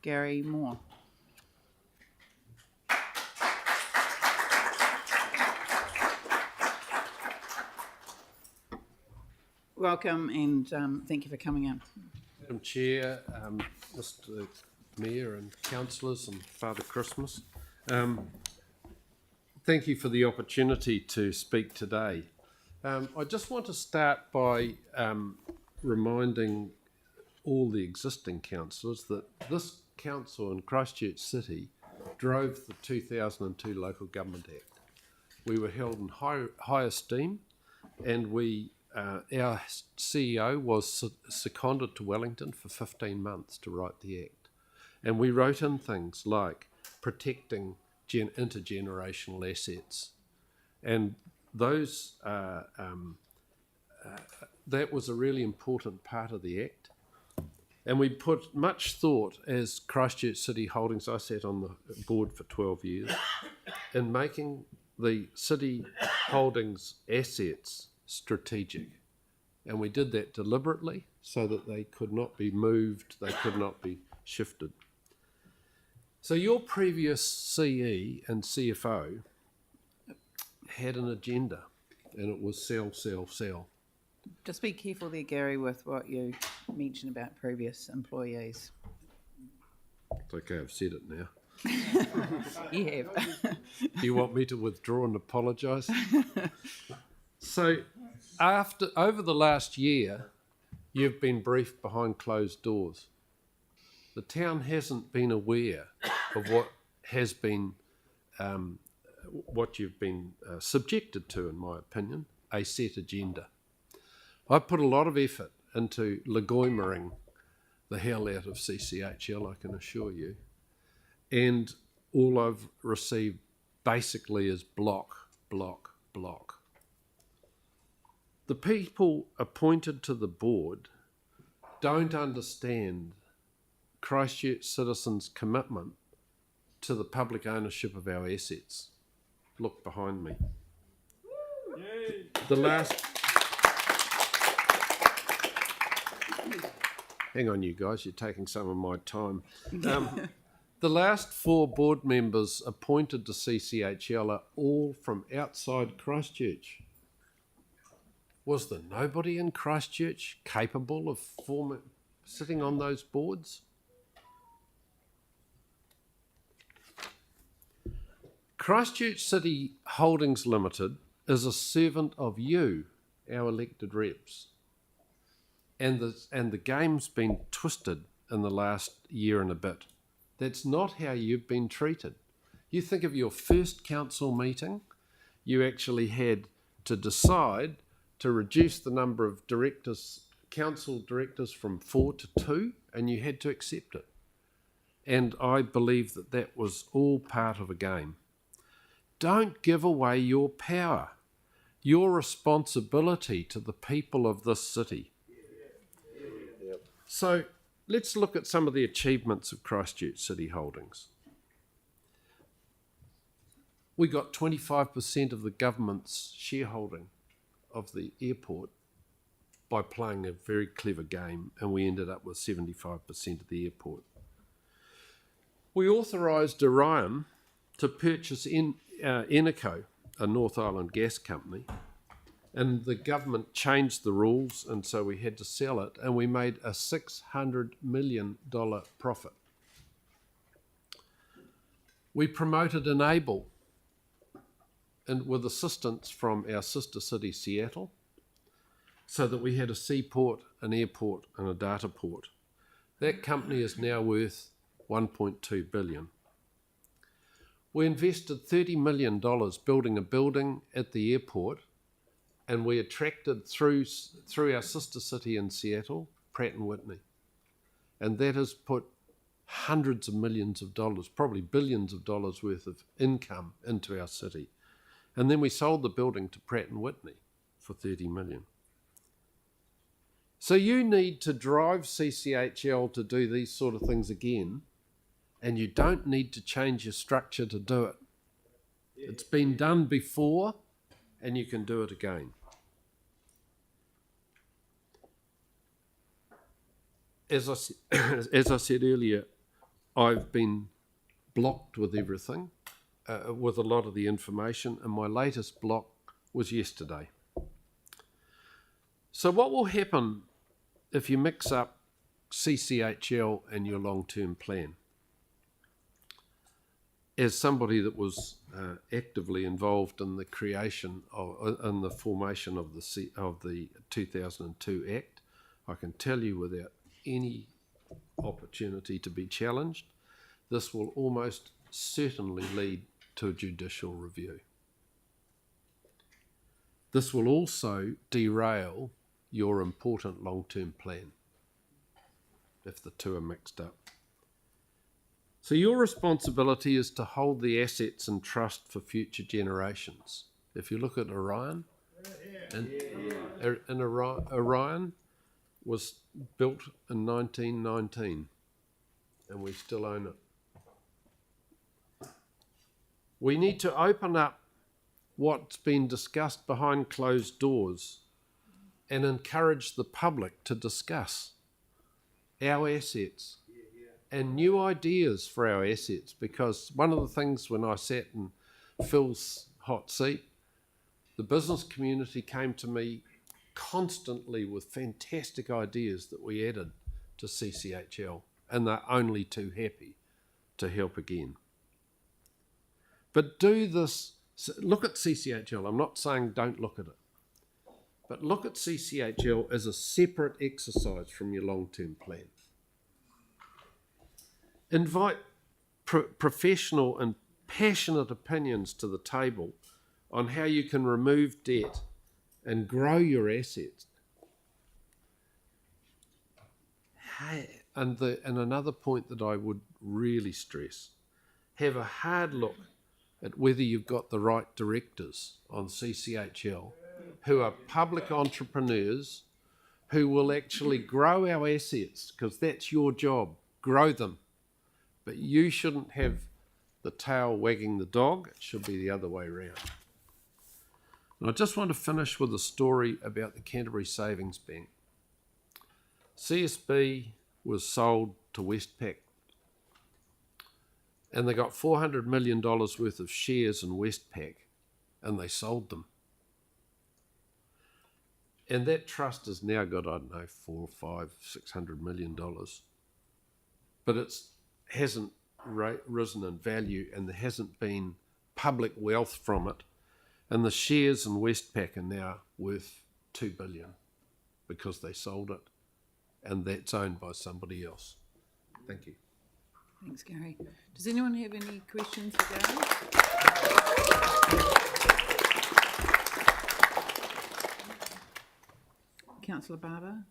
Gary Moore. Welcome and thank you for coming in. Madam Chair, Mr Mayor and councillors and Father Christmas, thank you for the opportunity to speak today. I just want to start by reminding all the existing councillors that this council in Christchurch City drove the 2002 Local Government Act. We were held in high esteem, and our CEO was seconded to Wellington for 15 months to write the Act. And we wrote in things like protecting intergenerational assets. And those that was a really important part of the Act. And we put much thought as Christchurch City Holdings, I sat on the board for 12 years, in making the city holdings assets strategic. And we did that deliberately so that they could not be moved, they could not be shifted. So your previous CE and CFO had an agenda, and it was sell, sell, sell. Just be careful there, Gary, with what you mentioned about previous employees. It's okay, I've said it now. You have. Do you want me to withdraw and apologise? So, over the last year, you've been briefed behind closed doors. The town hasn't been aware of what has been, what you've been subjected to, in my opinion, a set agenda. I put a lot of effort into legoimering the hell out of CCHL, I can assure you, and all I've received basically is block, block, block. The people appointed to the board don't understand Christchurch citizens' commitment to the public ownership of our assets. Look behind me. Yay. Hang on, you guys, you're taking some of my time. The last 4 board members appointed to CCHL are all from outside Christchurch. Was there nobody in Christchurch capable of sitting on those boards? Christchurch City Holdings Limited is a servant of you, our elected reps. And the game's been twisted in the last year and a bit. That's not how you've been treated. You think of your first council meeting, you actually had to decide to reduce the number of council directors from 4 to 2, and you had to accept it. And I believe that was all part of a game. Don't give away your power, your responsibility to the people of this city. So let's look at some of the achievements of Christchurch City Holdings. We got 25% of the government's shareholding of the airport by playing a very clever game, and we ended up with 75% of the airport. We authorised Orion to purchase Eneco, a North Island gas company, and the government changed the rules, and so we had to sell it, and we made a $600 million profit. We promoted Enable, and with assistance from our sister city, Seattle, so that we had a seaport, an airport, and a data port. That company is now worth $1.2 billion. We invested $30 million building a building at the airport, and we attracted through our sister city in Seattle, Pratt & Whitney. And that has put hundreds of millions of dollars, probably billions of dollars worth of income into our city. And then we sold the building to Pratt & Whitney for $30 million. So you need to drive CCHL to do these sort of things again, and you don't need to change your structure to do it. It's been done before, and you can do it again. As I said earlier, I've been blocked with everything, with a lot of the information, and my latest block was yesterday. So what will happen if you mix up CCHL and your long-term plan? As somebody that was actively involved in the creation in the formation of the 2002 Act, I can tell you without any opportunity to be challenged, this will almost certainly lead to a judicial review. This will also derail your important long-term plan if the two are mixed up. So your responsibility is to hold the assets in trust for future generations. If you look at Orion, Orion was built in 1919 and we still own it. We need to open up what's been discussed behind closed doors and encourage the public to discuss our assets and new ideas for our assets, because one of the things when I sat in Phil's hot seat, the business community came to me constantly with fantastic ideas that we added to CCHL, and they're only too happy to help again. But do this, look at CCHL, I'm not saying don't look at it, but look at CCHL as a separate exercise from your long-term plan. Invite professional and passionate opinions to the table on how you can remove debt and grow your assets. And another point that I would really stress, have a hard look at whether you've got the right directors on CCHL who are public entrepreneurs who will actually grow our assets, because that's your job, grow them. But you shouldn't have the tail wagging the dog, it should be the other way around. And I just want to finish with a story about the Canterbury Savings Bank. CSB was sold to Westpac, and they got $400 million worth of shares in Westpac, and they sold them. And that trust has now got, I don't know, $600 million. But it hasn't risen in value, and there hasn't been public wealth from it. And the shares in Westpac are now worth $2 billion because they sold it, and that's owned by somebody else. Thank you. Thanks, Gary. Does anyone have any questions for Gary? Councillor Barber.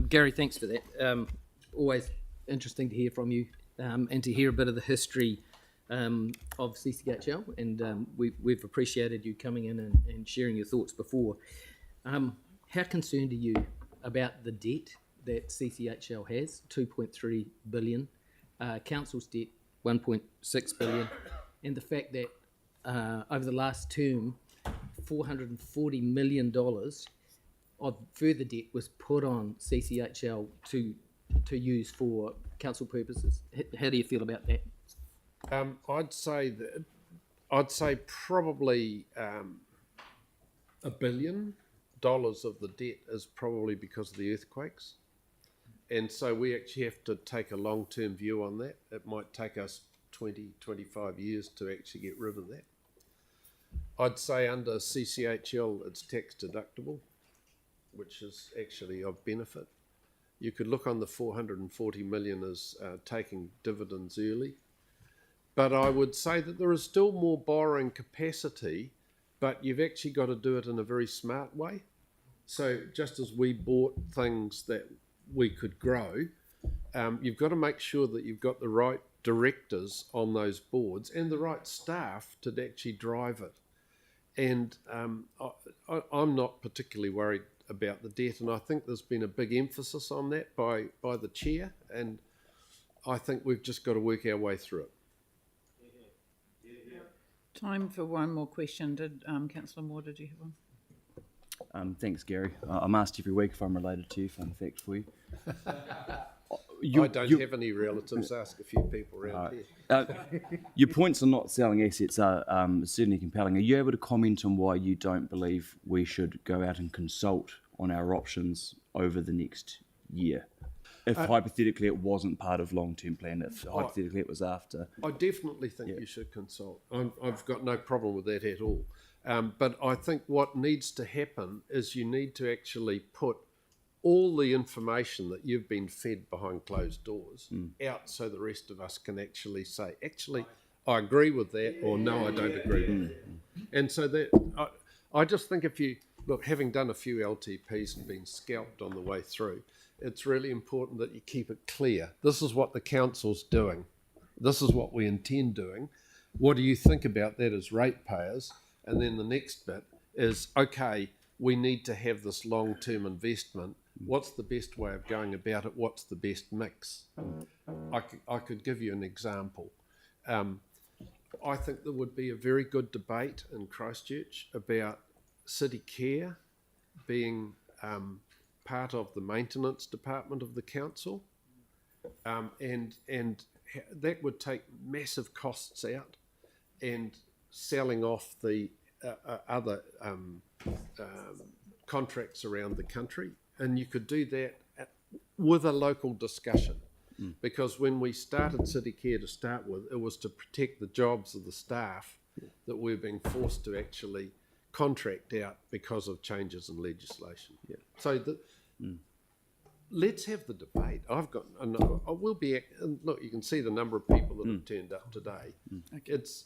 Gary, thanks for that. Always interesting to hear from you and to hear a bit of the history of CCHL, and we've appreciated you coming in and sharing your thoughts before. How concerned are you about the debt that CCHL has, 2.3 billion, council's debt, 1.6 billion, and the fact that over the last term, $440 million of further debt was put on CCHL to use for council purposes? How do you feel about that? I'd say probably $1 billion of the debt is probably because of the earthquakes, and so we actually have to take a long-term view on that. It might take us 20-25 years to actually get rid of that. I'd say under CCHL it's tax deductible, which is actually of benefit. You could look on the 440 million as taking dividends early. But I would say that there is still more borrowing capacity, but you've actually got to do it in a very smart way. So just as we bought things that we could grow, you've got to make sure that you've got the right directors on those boards and the right staff to actually drive it. And I'm not particularly worried about the debt, and I think there's been a big emphasis on that by the chair, and I think we've just got to work our way through it. Time for one more question. Did Councillor Moore, did you have one? Thanks, Gary. I'm asked every week if I'm related to you. Fun fact for you. I don't have any relatives. Ask a few people around here. Your points on not selling assets are certainly compelling. Are you able to comment on why you don't believe we should go out and consult on our options over the next year? If hypothetically it wasn't part of long-term plan, if hypothetically it was after. I definitely think you should consult. I've got no problem with that at all. But I think what needs to happen is you need to actually put all the information that you've been fed behind closed doors out so the rest of us can actually say, actually, I agree with that, or no, I don't agree with that. And so that I just think if you, look, having done a few LTPs and been scalped on the way through, it's really important that you keep it clear. This is what the council's doing. This is what we intend doing. What do you think about that as ratepayers? And then the next bit is, okay, we need to have this long-term investment. What's the best way of going about it? What's the best mix? I could give you an example. I think there would be a very good debate in Christchurch about city care being part of the maintenance department of the council, and that would take massive costs out, and selling off the other contracts around the country. And you could do that with a local discussion, because when we started City Care to start with, it was to protect the jobs of the staff that we're being forced to actually contract out because of changes in legislation. So let's have the debate. I will be. Look, you can see the number of people that have turned up today. It's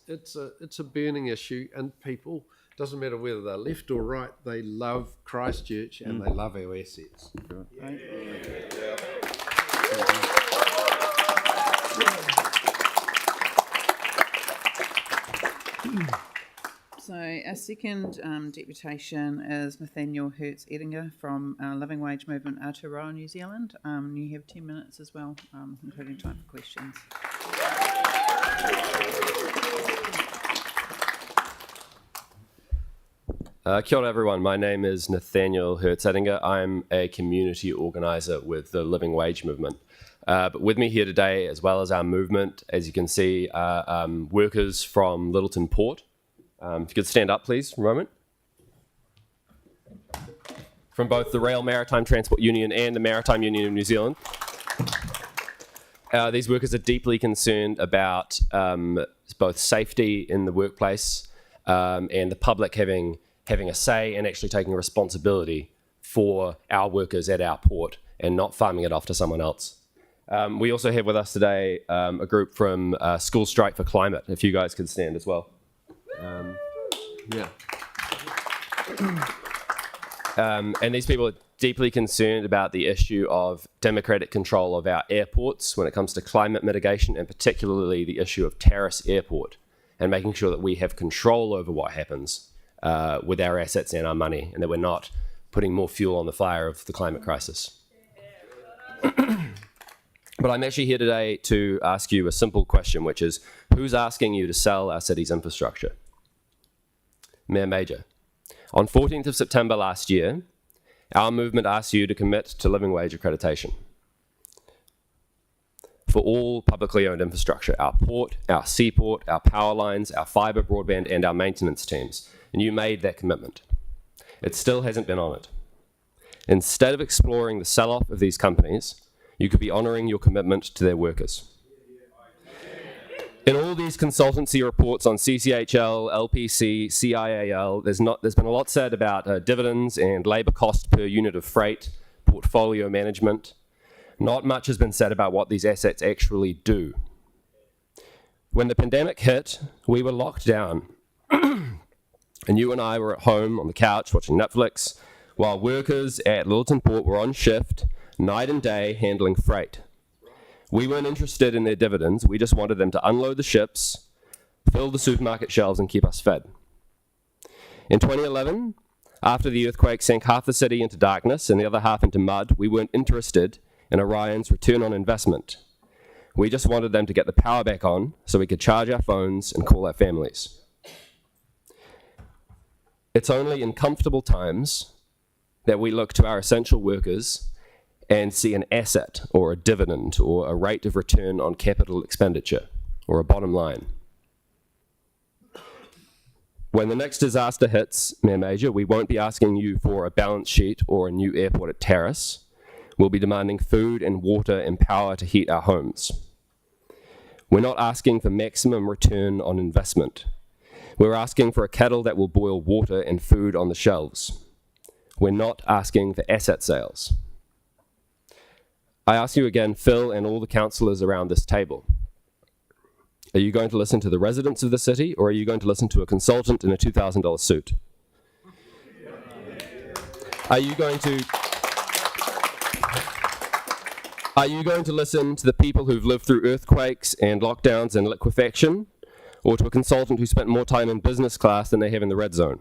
a burning issue, and people, doesn't matter whether they're left or right, they love Christchurch and they love our assets. So our second deputation is Nathaniel Hertz-Edinger from Living Wage Movement Aotearoa, New Zealand. You have 10 minutes as well, including time for questions. Kia ora everyone, my name is Nathaniel Hertz-Edinger. I'm a community organiser with the Living Wage Movement. But with me here today, as well as our movement, as you can see, are workers from Littleton Port. If you could stand up, please, for a moment. From both the Rail Maritime Transport Union and the Maritime Union of New Zealand. These workers are deeply concerned about both safety in the workplace and the public having a say and actually taking responsibility for our workers at our port and not farming it off to someone else. We also have with us today a group from School Strike for Climate, if you guys could stand as well. And these people are deeply concerned about the issue of democratic control of our airports when it comes to climate mitigation, and particularly the issue of Terrace Airport and making sure that we have control over what happens with our assets and our money, and that we're not putting more fuel on the fire of the climate crisis. But I'm actually here today to ask you a simple question, which is, who's asking you to sell our city's infrastructure? Mayor Major. On 14th of September last year, our movement asked you to commit to living wage accreditation for all publicly owned infrastructure, our port, our seaport, our power lines, our fibre broadband, and our maintenance teams. And you made that commitment. It still hasn't been honoured. Instead of exploring the sell-off of these companies, you could be honouring your commitment to their workers. In all these consultancy reports on CCHL, LPC, CIAL, there's been a lot said about dividends and labour cost per unit of freight, portfolio management. Not much has been said about what these assets actually do. When the pandemic hit, we were locked down. And you and I were at home on the couch watching Netflix, while workers at Littleton Port were on shift, night and day, handling freight. We weren't interested in their dividends. We just wanted them to unload the ships, fill the supermarket shelves, and keep us fed. In 2011, after the earthquake sank half the city into darkness and the other half into mud, we weren't interested in Orion's return on investment. We just wanted them to get the power back on so we could charge our phones and call our families. It's only in comfortable times that we look to our essential workers and see an asset or a dividend or a rate of return on capital expenditure or a bottom line. When the next disaster hits, Mayor Major, we won't be asking you for a balance sheet or a new airport at Terrace. We'll be demanding food and water and power to heat our homes. We're not asking for maximum return on investment. We're asking for a kettle that will boil water and food on the shelves. We're not asking for asset sales. I ask you again, Phil and all the councillors around this table, are you going to listen to the residents of the city, or are you going to listen to a consultant in a $2,000 suit? Are you going to listen to the people who've lived through earthquakes and lockdowns and liquefaction, or to a consultant who spent more time in business class than they have in the red zone?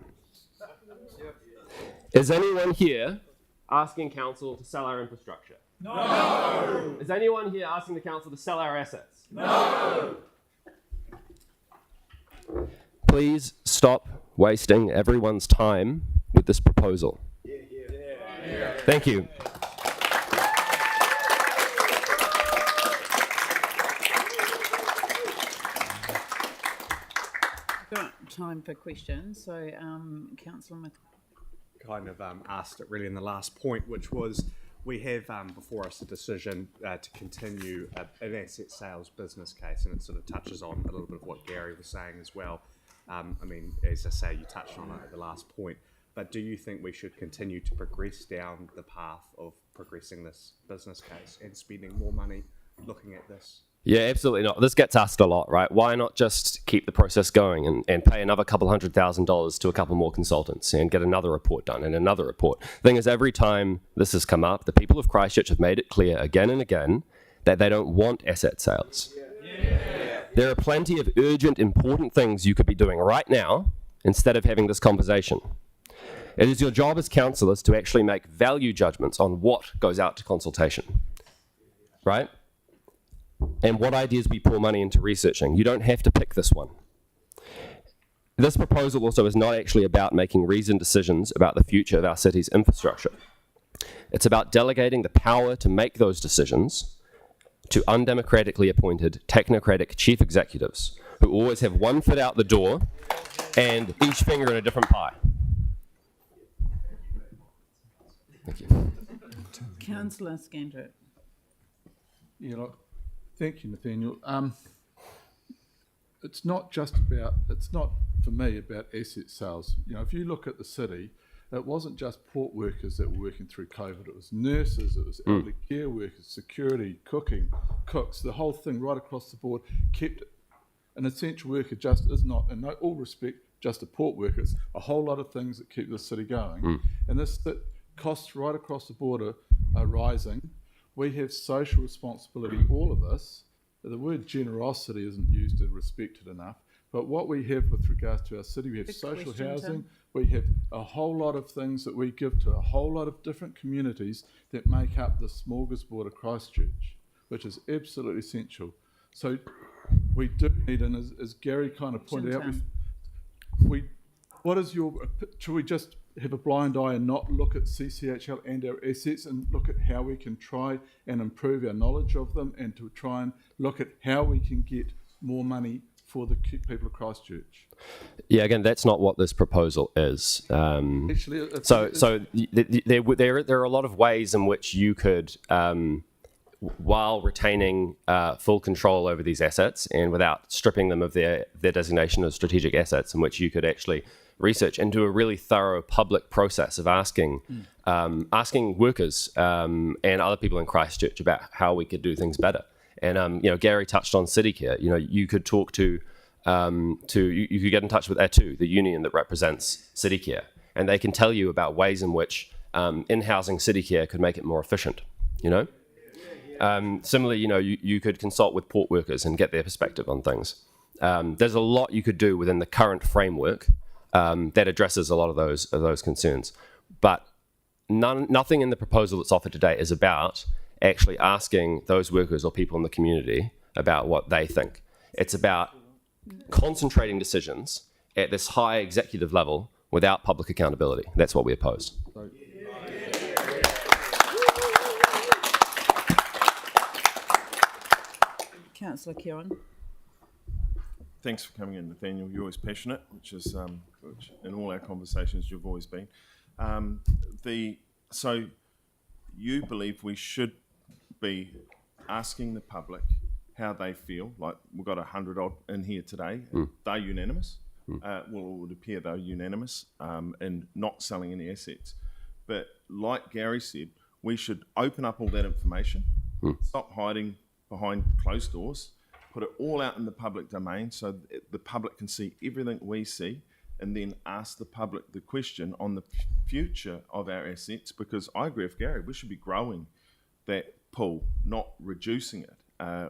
Is anyone here asking council to sell our infrastructure? No! Is anyone here asking the council to sell our assets? No! Please stop wasting everyone's time with this proposal. Thank you. Got time for questions. So, Councillor kind of asked it really in the last point, which was we have before us a decision to continue an asset sales business case, and it sort of touches on a little bit of what Gary was saying as well. I mean, as I say, you touched on it at the last point, but do you think we should continue to progress down the path of progressing this business case and spending more money looking at this? Yeah, absolutely not. This gets asked a lot, right? Why not just keep the process going and pay another couple $100,000 to a couple more consultants and get another report done and another report? The thing is, every time this has come up, the people of Christchurch have made it clear again and again that they don't want asset sales. There are plenty of urgent, important things you could be doing right now instead of having this conversation. It is your job as councillors to actually make value judgments on what goes out to consultation, right? And what ideas we pour money into researching. You don't have to pick this one. This proposal also is not actually about making reasoned decisions about the future of our city's infrastructure. It's about delegating the power to make those decisions to undemocratically appointed technocratic chief executives who always have one foot out the door and each finger in a different pie. Thank you. Councillor Scandrett. Yeah, look, thank you, Nathaniel. It's not for me about asset sales. You know, if you look at the city, it wasn't just port workers that were working through COVID. It was nurses, it was elderly care workers, security, cooking, cooks. The whole thing right across the board kept an essential worker just is not, in all respect, just a port worker. It's a whole lot of things that keep the city going. And that costs right across the border are rising. We have social responsibility, all of us. The word generosity isn't used and respected enough, but what we have with regards to our city, we have Good social question, housing, Tim. we have a whole lot of things that we give to a whole lot of different communities that make up the smorgasbord of Christchurch, which is absolutely essential. So we do need, and as Gary kind of pointed out, should we just have a blind eye and not look at CCHL and our assets and look at how we can try and improve our knowledge of them and to try and look at how we can get more money for the people of Christchurch? Yeah, again, that's not what this proposal is. Actually, there are a lot of ways in which you could, while retaining full control over these assets and without stripping them of their designation as strategic assets, in which you could actually research and do a really thorough public process of asking workers and other people in Christchurch about how we could do things better. And Gary touched on CityCare. You could talk to you could get in touch with ATU, the union that represents CityCare, and they can tell you about ways in which in-housing CityCare could make it more efficient. Similarly, you could consult with port workers and get their perspective on things. There's a lot you could do within the current framework that addresses a lot of those concerns, but nothing in the proposal that's offered today is about actually asking those workers or people in the community about what they think. It's about concentrating decisions at this high executive level without public accountability. That's what we oppose. Councillor Keown. Thanks for coming in, Nathaniel. You're always passionate, which is which in all our conversations you've always been. So you believe we should be asking the public how they feel? Like we've got 100 odd in here today. They're unanimous. Well, it would appear they're unanimous in not selling any assets. But like Gary said, we should open up all that information, stop hiding behind closed doors, put it all out in the public domain so the public can see everything we see, and then ask the public the question on the future of our assets, because I agree with Gary, we should be growing that pool, not reducing it.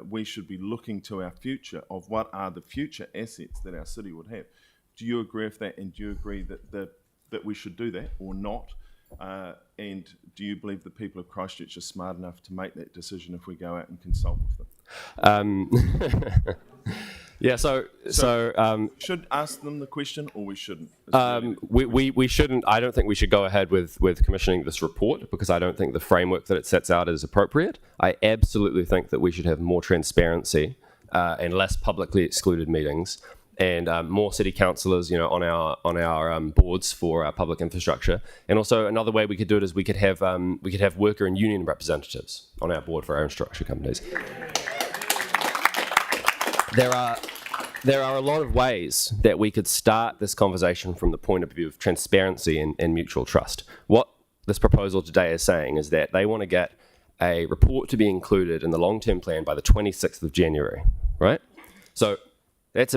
We should be looking to our future of what are the future assets that our city would have. Do you agree with that, and do you agree that we should do that or not? And do you believe the people of Christchurch are smart enough to make that decision if we go out and consult with them? Yeah, so should ask them the question, or we shouldn't? we shouldn't. I don't think we should go ahead with commissioning this report because I don't think the framework that it sets out is appropriate. I absolutely think that we should have more transparency and less publicly excluded meetings, and more city councillors, on our boards for our public infrastructure. And also another way we could do it is we could have worker and union representatives on our board for our infrastructure companies. There are a lot of ways that we could start this conversation from the point of view of transparency and mutual trust. What this proposal today is saying is that they want to get a report to be included in the long-term plan by the 26th of January, right? So that's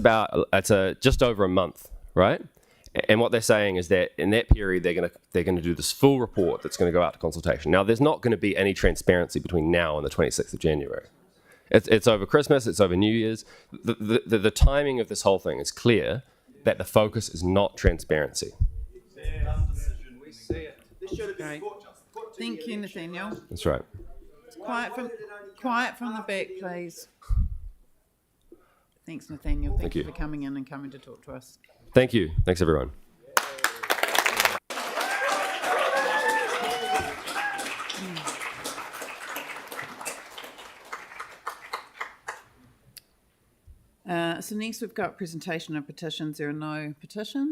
just over a month, right? And what they're saying is that in that period they're going to do this full report that's going to go out to consultation. Now, there's not going to be any transparency between now and the 26th of January. It's over Christmas, it's over New Year's. The timing of this whole thing is clear that the focus is not transparency. Right. Thank you, Nathaniel. That's right. Quiet from the back, please. Thanks, Nathaniel. Thank you for coming in and coming to talk to us. Thank you. Thanks, everyone. So next we've got presentation of petitions. There are no petitions.